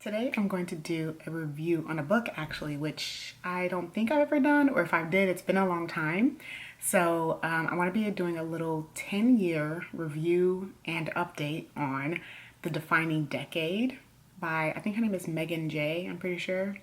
Today I'm going to do a review on a book actually, which I don't think I've ever done, or if I did, it's been a long time. So I want to be doing a little 10-year review and update on The Defining Decade by, I think her name is Megan Jay, I'm pretty sure.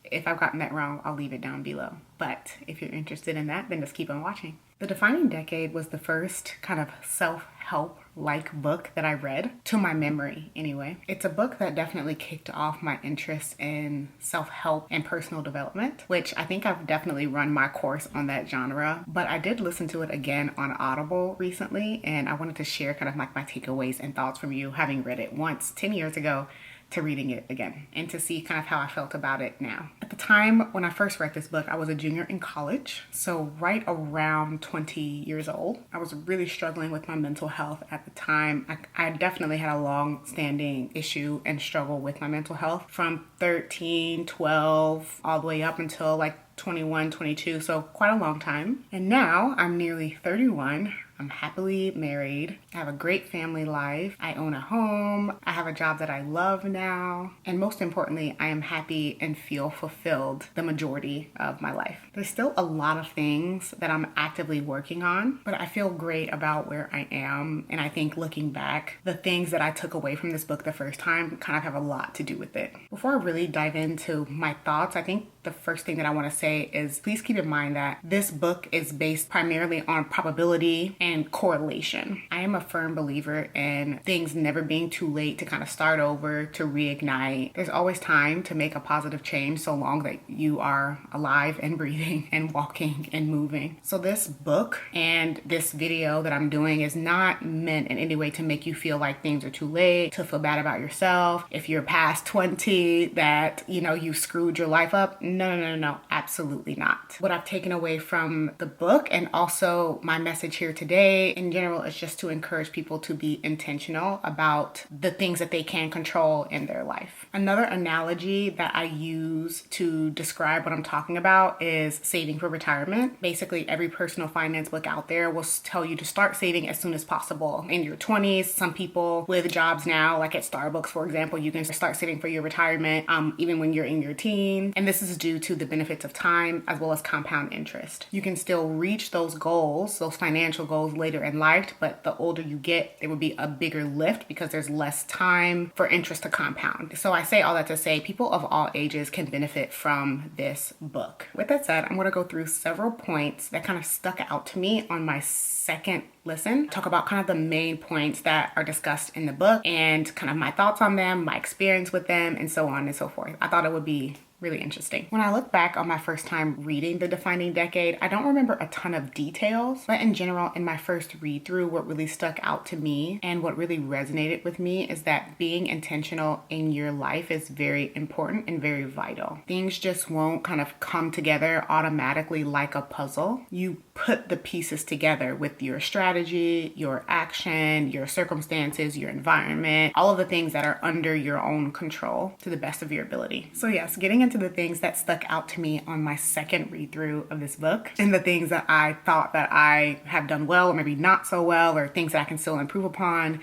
If I've gotten that wrong, I'll leave it down below. But if you're interested in that, then just keep on watching. The Defining Decade was the first kind of self-help like book that I read, to my memory anyway. It's a book that definitely kicked off my interest in self-help and personal development, which I think I've definitely run my course on that genre. But I did listen to it again on Audible recently, and I wanted to share kind of like my takeaways and thoughts from you, having read it once 10 years ago to reading it again, and to see kind of how I felt about it now. At the time when I first read this book, I was a junior in college, so right around 20 years old. I was really struggling with my mental health at the time. I definitely had a long-standing issue and struggle with my mental health from 13, 12, all the way up until like 21, 22, so quite a long time. And now I'm nearly 31. I'm happily married. I have a great family life. I own a home. I have a job that I love now. And most importantly, I am happy and feel fulfilled the majority of my life. There's still a lot of things that I'm actively working on, but I feel great about where I am. And I think looking back, the things that I took away from this book the first time kind of have a lot to do with it. Before I really dive into my thoughts, I think the first thing that I want to say is please keep in mind that this book is based primarily on probability and correlation. I am a firm believer in things never being too late to kind of start over, to reignite. There's always time to make a positive change so long that you are alive and breathing and walking and moving. So this book and this video that I'm doing is not meant in any way to make you feel like things are too late, to feel bad about yourself. If you're past 20, that, you screwed your life up. No, absolutely not. What I've taken away from the book, and also my message here today in general, is just to encourage people to be intentional about the things that they can control in their life. Another analogy that I use to describe what I'm talking about is saving for retirement. Basically, every personal finance book out there will tell you to start saving as soon as possible. In your 20s, some people with jobs now, like at Starbucks, for example, you can start saving for your retirement even when you're in your teens. And this is due to the benefits of time as well as compound interest. You can still reach those goals, those financial goals later in life, but the older you get, there will be a bigger lift because there's less time for interest to compound. So I say all that to say people of all ages can benefit from this book. With that said, I'm going to go through several points that kind of stuck out to me on my second listen, talk about kind of the main points that are discussed in the book and kind of my thoughts on them, my experience with them, and so on and so forth. I thought it would be really interesting. When I look back on my first time reading The Defining Decade, I don't remember a ton of details, but in general, in my first read through, what really stuck out to me and what really resonated with me is that being intentional in your life is very important and very vital. Things just won't kind of come together automatically like a puzzle. You put the pieces together with your strategy, your action, your circumstances, your environment, all of the things that are under your own control to the best of your ability. So yes, getting into the things that stuck out to me on my second read through of this book and the things that I thought that I have done well or maybe not so well, or things that I can still improve upon,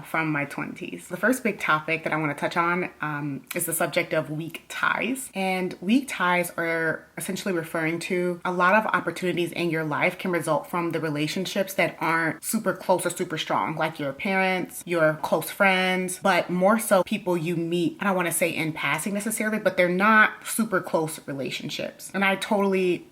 from my 20s. The first big topic that I want to touch on is the subject of weak ties. And weak ties are essentially referring to a lot of opportunities in your life can result from the relationships that aren't super close or super strong, like your parents, your close friends, but more so people you meet. I don't want to say in passing necessarily, but they're not super close relationships. And I totally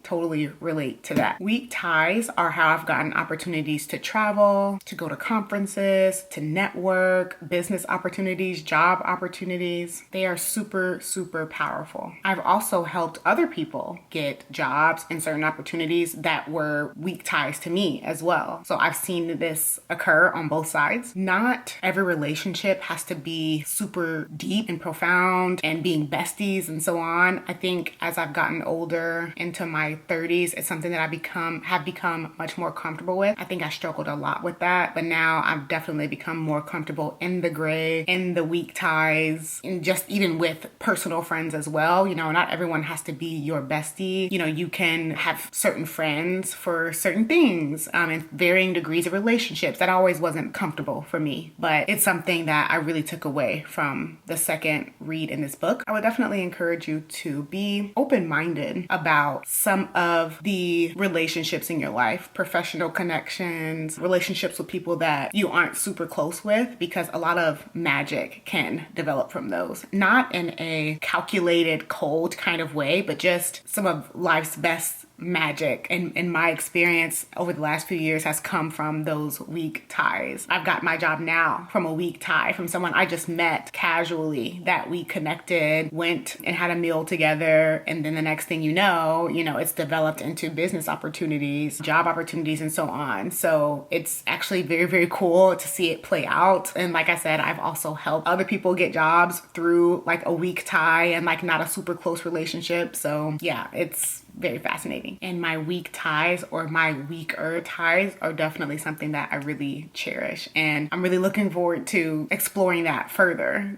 relate to that. Weak ties are how I've gotten opportunities to travel, to go to conferences, to network, business opportunities, job opportunities. They are super powerful. I've also helped other people get jobs and certain opportunities that were weak ties to me as well. So I've seen this occur on both sides. Not every relationship has to be super deep and profound and being besties and so on. I think as I've gotten older into my 30s, it's something that have become much more comfortable with. I think I struggled a lot with that, but now I've definitely become more comfortable in the gray, in the weak ties, and just even with personal friends as well. You know, not everyone has to be your bestie. You know, you can have certain friends for certain things, and varying degrees of relationships. That always wasn't comfortable for me, but it's something that I really took away from the second read in this book. I would definitely encourage you to be open-minded about some of the relationships in your life, professional connections, relationships with people that you aren't super close with, because a lot of magic can develop from those. Not in a calculated, cold kind of way, but just some of life's best magic, and in my experience over the last few years, has come from those weak ties. I've got my job now from a weak tie, from someone I just met casually, that we connected, went and had a meal together, and then the next thing you know, it's developed into business opportunities, job opportunities, and so on. So it's actually very, very cool to see it play out. And like I said, I've also helped other people get jobs through like a weak tie and like not a super close relationship. So yeah, it's very fascinating. And my weak ties, or my weaker ties, are definitely something that I really cherish. And I'm really looking forward to exploring that further,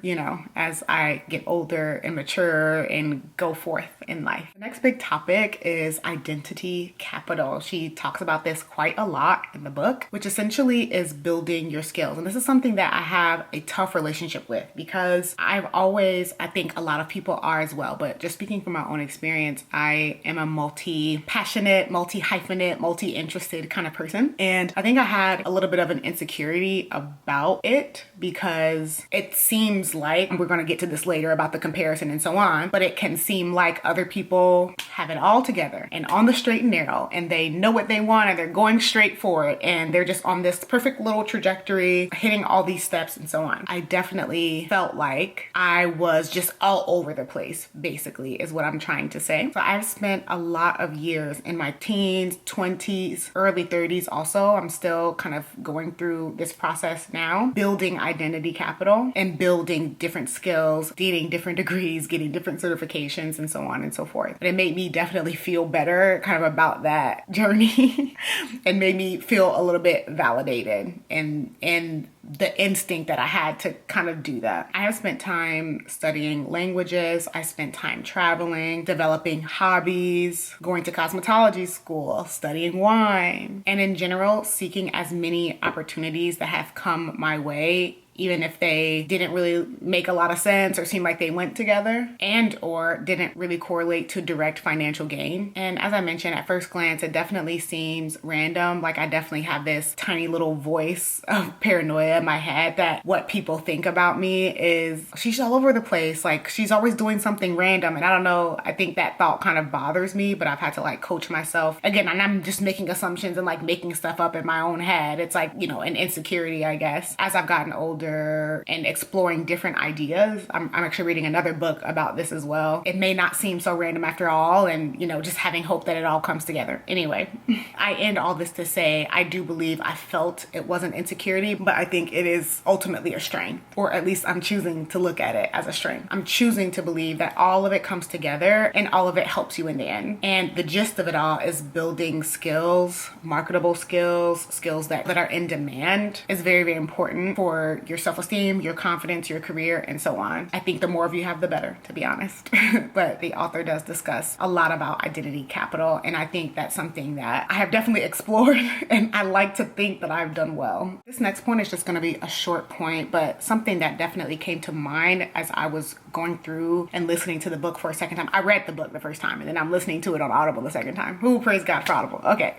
as I get older and mature and go forth in life. The next big topic is identity capital. She talks about this quite a lot in the book, which essentially is building your skills. And this is something that I have a tough relationship with, because I think a lot of people are as well, but just speaking from my own experience, I am a multi-passionate, multi-hyphenate, multi-interested kind of person. And I think I had a little bit of an insecurity about it, because it seems like, and we're going to get to this later about the comparison and so on, but it can seem like other people have it all together and on the straight and narrow, and they know what they want and they're going straight for it, and they're just on this perfect little trajectory, hitting all these steps and so on. I definitely felt like I was just all over the place, basically, is what I'm trying to say. So I've spent a lot of years in my teens, 20s, early 30s also. I'm still kind of going through this process now, building identity capital and building different skills, getting different degrees, getting different certifications, and so on and so forth. And it made me definitely feel better kind of about that journey and made me feel a little bit validated and the instinct that I had to kind of do that. I have spent time studying languages. I spent time traveling, developing hobbies, going to cosmetology school, studying wine, and in general, seeking as many opportunities that have come my way, even if they didn't really make a lot of sense or seem like they went together, and or didn't really correlate to direct financial gain. And as I mentioned, at first glance, it definitely seems random. Like, I definitely have this tiny little voice of paranoia in my head that what people think about me is, she's all over the place. Like, she's always doing something random. And I don't know, I think that thought kind of bothers me, but I've had to like coach myself. Again, and I'm just making assumptions and like making stuff up in my own head. It's like, an insecurity, I guess. As I've gotten older and exploring different ideas, I'm actually reading another book about this as well. It may not seem so random after all, and just having hope that it all comes together. Anyway, I end all this to say I do believe I felt it wasn't insecurity, but I think it is ultimately a strength, or at least I'm choosing to look at it as a strength. I'm choosing to believe that all of it comes together and all of it helps you in the end. And the gist of it all is building skills, marketable skills, skills that are in demand, is very, very important for your self-esteem, your confidence, your career, and so on. I think the more of you have, the better, to be honest. But the author does discuss a lot about identity capital, and I think that's something that I have definitely explored, and I like to think that I've done well. This next point is just going to be a short point, but something that definitely came to mind as I was going through and listening to the book for a second time. I read the book the first time, and then I'm listening to it on Audible the second time. Who praise God for Audible. Okay.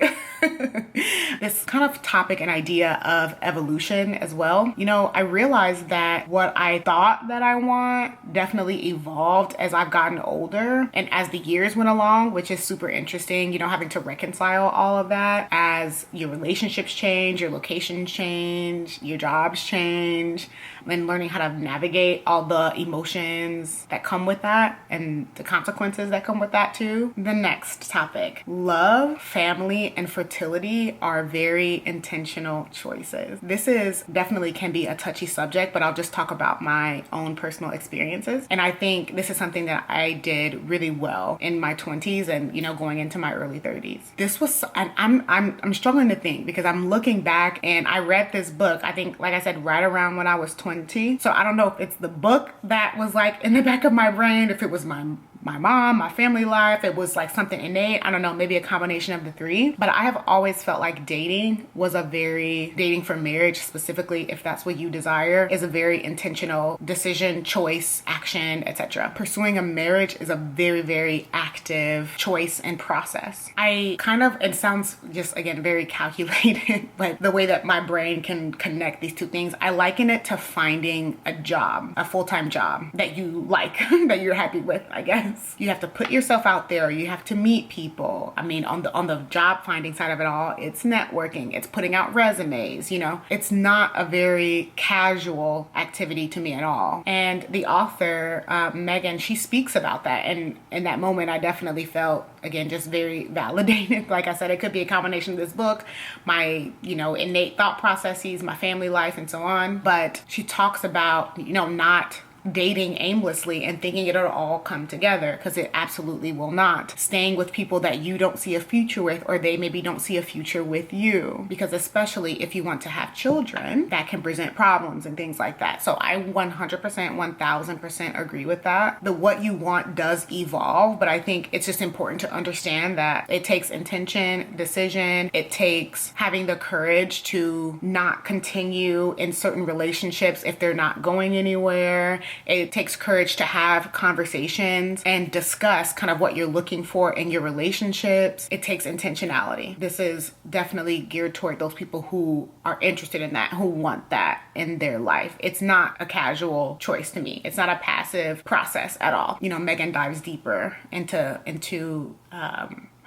This kind of topic and idea of evolution as well. I realized that what I thought that I want definitely evolved as I've gotten older and as the years went along, which is super interesting, having to reconcile all of that as your relationships change, your locations change, your jobs change, and learning how to navigate all the emotions that come with that and the consequences that come with that too. The next topic, love, family, and fertility are very intentional choices. This is definitely can be a touchy touchy subject, but I'll just talk about my own personal experiences. And I think this is something that I did really well in my 20s and, you know, going into my early 30s. This was, and I'm struggling to think because I'm looking back and I read this book, I think, like I said, right around when I was 20. So I don't know if it's the book that was like in the back of my brain, if it was my mom, my family life, it was like something innate. I don't know, maybe a combination of the three. But I have always felt like dating for marriage specifically, if that's what you desire, is a very intentional decision, choice, action, etc. Pursuing a marriage is a very, very active choice and process. It sounds just, again, very calculated, but the way that my brain can connect these two things, I liken it to finding a job, a full-time job that you like, that you're happy with, I guess. You have to put yourself out there. You have to meet people. I mean, on the job finding side of it all, it's networking. It's putting out resumes. You know, it's not a very casual activity to me at all. And the author, Megan, she speaks about that. And in that moment, I definitely felt, again, just very validated. Like I said, it could be a combination of this book, my, you know, innate thought processes, my family life, and so on. But she talks about, you know, not dating aimlessly and thinking it'll all come together, because it absolutely will not. Staying with people that you don't see a future with, or they maybe don't see a future with you, because especially if you want to have children, that can present problems and things like that. So I 100%, 1000% agree with that. The what you want does evolve, but I think it's just important to understand that it takes intention, decision, it takes having the courage to not continue in certain relationships if they're not going anywhere. It takes courage to have conversations and discuss kind of what you're looking for in your relationships. It takes intentionality. This is definitely geared toward those people who are interested in that, who want that in their life. It's not a casual choice to me. It's not a passive process at all. You know, Megan dives deeper into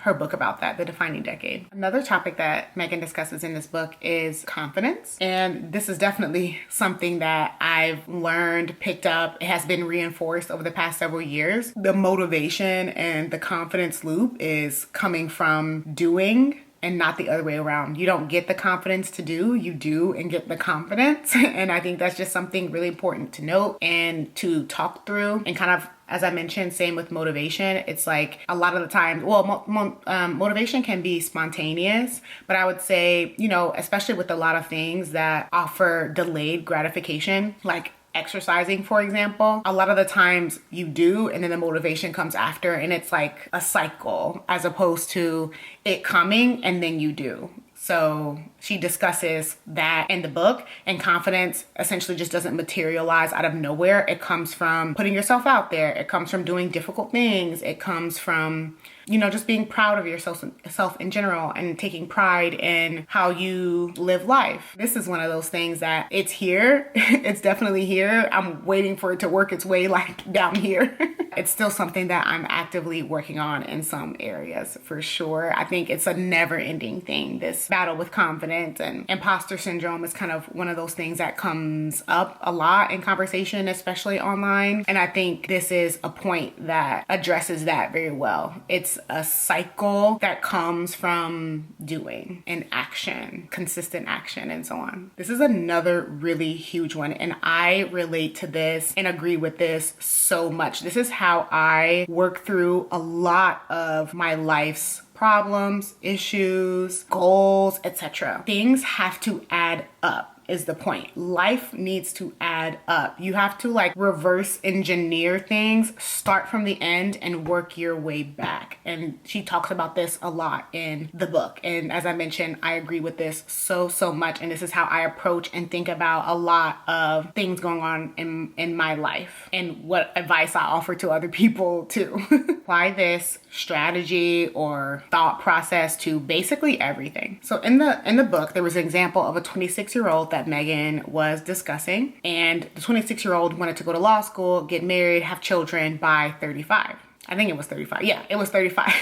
her book about that, The Defining Decade. Another topic that Megan discusses in this book is confidence. And this is definitely something that I've learned, picked up. It has been reinforced over the past several years. The motivation and the confidence loop is coming from doing and not the other way around. You don't get the confidence to do, you do and get the confidence. And I think that's just something really important to note and to talk through. And kind of, as I mentioned, same with motivation. It's like a lot of the time, motivation can be spontaneous, but I would say, you know, especially with a lot of things that offer delayed gratification, like exercising, for example, a lot of the times you do, and then the motivation comes after, and it's like a cycle as opposed to it coming and then you do. So she discusses that in the book, and confidence essentially just doesn't materialize out of nowhere. It comes from putting yourself out there. It comes from doing difficult things. It comes from, you know, just being proud of yourself in general and taking pride in how you live life. This is one of those things that it's here. It's definitely here. I'm waiting for it to work its way like down here. It's still something that I'm actively working on in some areas for sure. I think it's a never ending thing. This battle with confidence and imposter syndrome is kind of one of those things that comes up a lot in conversation, especially online. And I think this is a point that addresses that very well. It's a cycle that comes from doing and action, consistent action, and so on. This is another really huge one, and I relate to this and agree with this so much. This is how I work through a lot of my life's problems, issues, goals, etc. Things have to add up. Is the point. Life needs to add up. You have to like reverse engineer things, start from the end and work your way back. And she talks about this a lot in the book. And as I mentioned, I agree with this so much. And this is how I approach and think about a lot of things going on in my life and what advice I offer to other people too. Apply this strategy or thought process to basically everything. So in the book, there was an example of a 26-year-old that Megan was discussing, and the 26-year-old wanted to go to law school, get married, have children by 35. I think it was 35. Yeah, it was 35.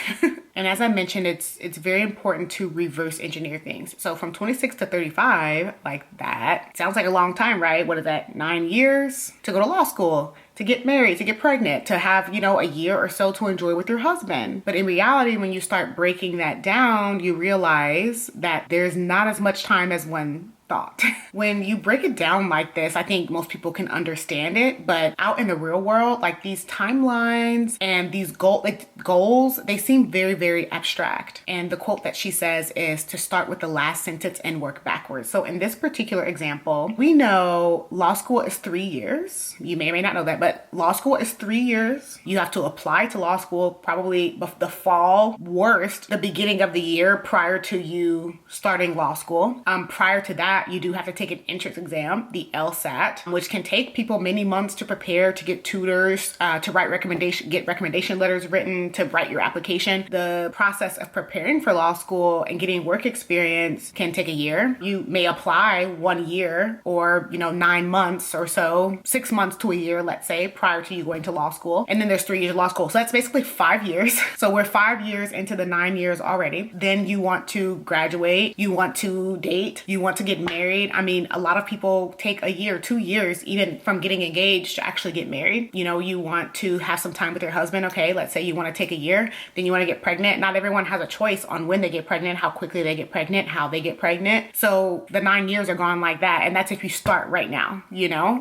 And as I mentioned, it's very important to reverse engineer things. So from 26 to 35, like that sounds like a long time, right? What is that? 9 years to go to law school, to get married, to get pregnant, to have, you know, a year or so to enjoy with your husband. But in reality, when you start breaking that down, you realize that there's not as much time as one thought. When you break it down like this, I think most people can understand it, but out in the real world, like these timelines and these goals, they seem very, very abstract. And the quote that she says is to start with the last sentence and work backwards. So in this particular example, we know law school is 3 years. You may or may not know that, but law school is 3 years. You have to apply to law school probably the fall, worst, the beginning of the year prior to you starting law school. Prior to that, you do have to take an entrance exam, the LSAT, which can take people many months to prepare, to get tutors, to get recommendation letters written, to write your application. The process of preparing for law school and getting work experience can take a year. You may apply 1 year or, 9 months or so, 6 months to a year, let's say, prior to you going to law school. And then there's 3 years of law school. So that's basically 5 years. So we're 5 years into the 9 years already. Then you want to graduate, you want to date, you want to get married. I mean, a lot of people take a year, 2 years, even from getting engaged to actually get married. You want to have some time with your husband. Okay, let's say you want to take a year, then you want to get pregnant. Not everyone has a choice on when they get pregnant, how quickly they get pregnant, how they get pregnant. So the 9 years are gone like that. And that's if you start right now,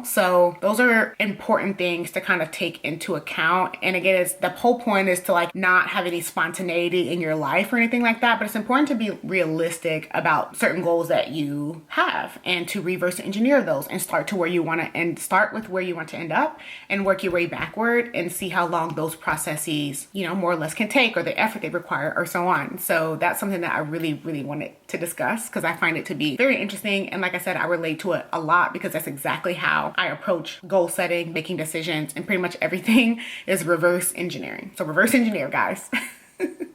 So those are important things to kind of take into account. And again, the whole point is to like not have any spontaneity in your life or anything like that. But it's important to be realistic about certain goals that you have and to reverse engineer those and start to where you want to end, start with where you want to end up and work your way backward and see how long those processes, more or less can take or the effort they require or so on. So that's something that I really, really wanted to discuss because I find it to be very interesting. And like I said, I relate to it a lot because that's exactly how I approach goal setting, making decisions, and pretty much everything is reverse engineering. So reverse engineer, guys.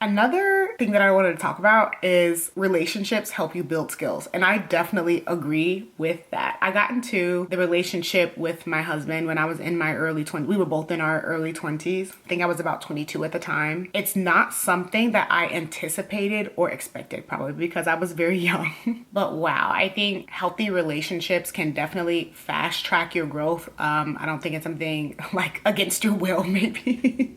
Another thing that I wanted to talk about is relationships help you build skills. And I definitely agree with that. I got into the relationship with my husband when I was in my early 20s. We were both in our early 20s. I think I was about 22 at the time. It's not something that I anticipated or expected, probably because I was very young. But wow, I think healthy relationships can definitely fast track your growth. I don't think it's something like against your will, maybe.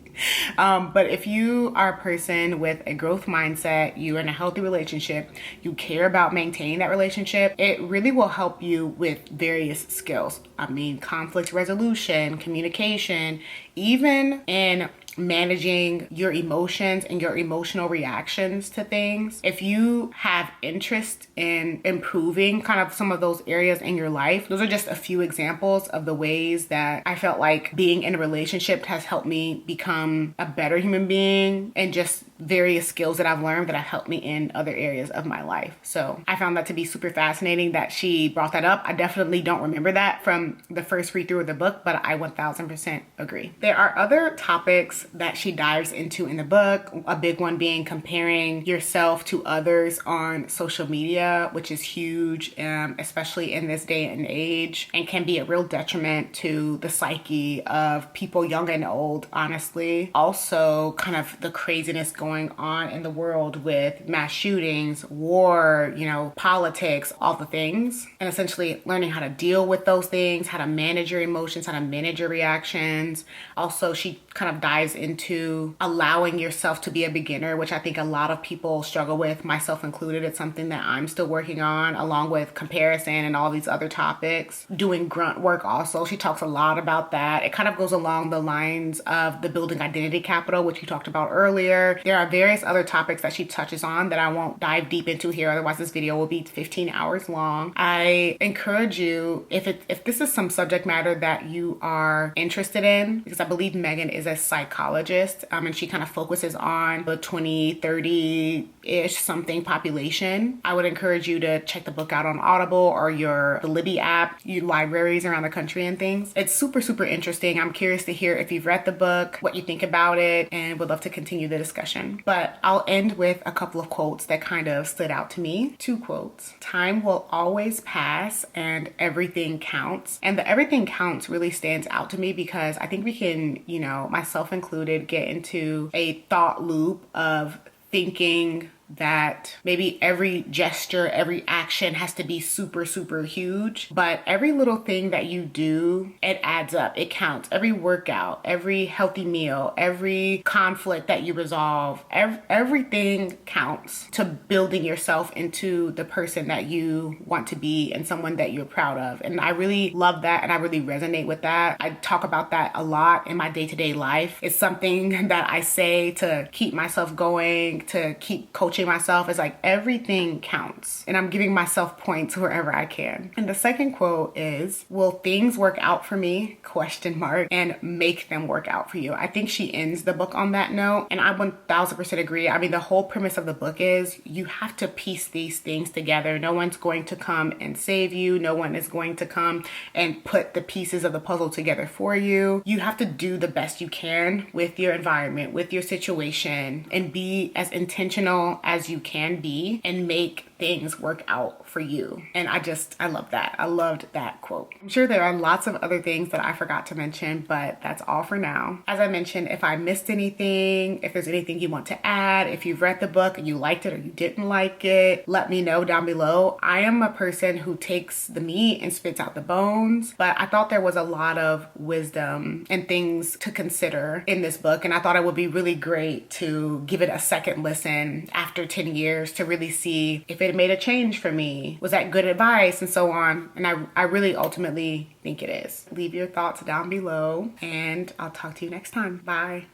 But if you are a person with a growth mindset, you're in a healthy relationship, you care about maintaining that relationship, it really will help you with various skills. I mean, conflict resolution, communication, even in managing your emotions and your emotional reactions to things. If you have interest in improving kind of some of those areas in your life, those are just a few examples of the ways that I felt like being in a relationship has helped me become a better human being and just various skills that I've learned that have helped me in other areas of my life. So I found that to be super fascinating that she brought that up. I definitely don't remember that from the first read through of the book, but I 1000% agree. There are other topics that she dives into in the book, a big one being comparing yourself to others on social media, which is huge, especially in this day and age, and can be a real detriment to the psyche of people young and old, honestly. Also, kind of the craziness going on in the world with mass shootings, war, politics, all the things, and essentially learning how to deal with those things, how to manage your emotions, how to manage your reactions. Also, she kind of dives into allowing yourself to be a beginner, which I think a lot of people struggle with, myself included. It's something that I'm still working on, along with comparison and all these other topics. Doing grunt work also, she talks a lot about that. It kind of goes along the lines of the building identity capital, which you talked about earlier. There are various other topics that she touches on that I won't dive deep into here, otherwise this video will be 15 hours long. I encourage you, if this is some subject matter that you are interested in, because I believe Megan is a psychologist, and she kind of focuses on the 20, 30-ish something population. I would encourage you to check the book out on Audible or the Libby app, your libraries around the country and things. It's super, super interesting. I'm curious to hear if you've read the book, what you think about it, and would love to continue the discussion. But I'll end with a couple of quotes that kind of stood out to me. 2 quotes. Time will always pass and everything counts. And the everything counts really stands out to me because I think we can, myself included, get into a thought loop of thinking that maybe every gesture, every action has to be super, super huge, but every little thing that you do, it adds up. It counts. Every workout, every healthy meal, every conflict that you resolve, everything counts to building yourself into the person that you want to be and someone that you're proud of. And I really love that, and I really resonate with that. I talk about that a lot in my day-to-day life. It's something that I say to keep myself going, to keep coaching myself. It's like everything counts, and I'm giving myself points wherever I can. And the second quote is, will things work out for me? Question mark. And make them work out for you. I think she ends the book on that note, and I 1000% agree. I mean, the whole premise of the book is you have to piece these things together. No one's going to come and save you. No one is going to come and put the pieces of the puzzle together for you. You have to do the best you can with your environment, with your situation, and be as intentional as you can be and make things work out for you. And I love that. I loved that quote. I'm sure there are lots of other things that I forgot to mention, but that's all for now. As I mentioned, if I missed anything, if there's anything you want to add, if you've read the book and you liked it or you didn't like it, let me know down below. I am a person who takes the meat and spits out the bones, but I thought there was a lot of wisdom and things to consider in this book, and I thought it would be really great to give it a second listen after 10 years to really see if it made a change for me. Was that good advice, and so on? And I really ultimately think it is. Leave your thoughts down below, and I'll talk to you next time. Bye.